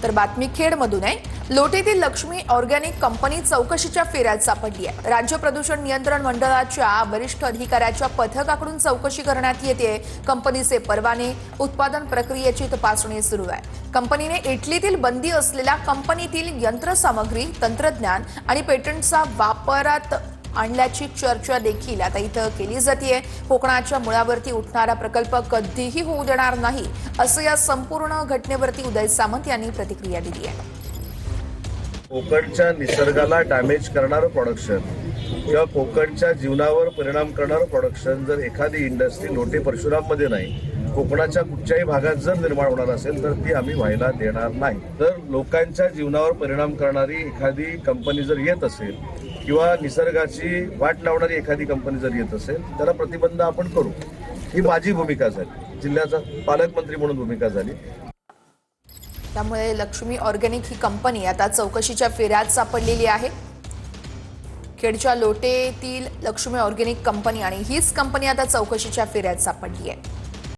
तर बातमी खेडमधून आहे। लोटेतील लक्ष्मी ऑर्गॅनिक कंपनी चौकशीच्या फेऱ्यात सापडली आहे। राज्य प्रदूषण नियंत्रण मंडळाच्या वरिष्ठ अधिकाऱ्याच्या पथकाकडून चौकशी करण्यात येते। कंपनीचे परवाने, उत्पादन प्रक्रियेची तपासणी सुरू आहे। कंपनीने इटलीतील बंदी असलेल्या कंपनीतील यंत्रसामग्री, तंत्रज्ञान आणि पेटंटचा वापरात आणल्याची चर्चा देखील आता इथं केली जाते। कोकणाच्या मुळावरती उठणारा प्रकल्प कधीही होऊ देणार नाही, असं या संपूर्ण घटनेवरती उदय सामंत यांनी प्रतिक्रिया दिली आहे। कोकणच्या निसर्गाला डॅमेज करणारं प्रोडक्शन किंवा कोकणच्या जीवनावर परिणाम करणारं प्रोडक्शन जर एखादी इंडस्ट्री लोटे परशुराममध्ये नाही, कोकणाच्या कुठच्याही भागात जर निर्माण होणार असेल तर ती आम्ही व्हायला देणार नाही। तर लोकांच्या जीवनावर परिणाम करणारी एखादी कंपनी जर येत असेल किंवा निसर्गाची वाट लावणारी एखादी कंपनी जर येत असेल त्याला प्रतिबंध आपण करू, ही माझी भूमिका झाली, जिल्ह्याचा पालकमंत्री म्हणून भूमिका झाली। त्यामुळे लक्ष्मी ऑर्गॅनिक ही कंपनी आता चौकशीच्या फेऱ्यात सापडलेली आहे। खेडच्या लोटेतील लक्ष्मी ऑर्गॅनिक कंपनी आणि हीच कंपनी आता चौकशीच्या फेऱ्यात सापडली आहे।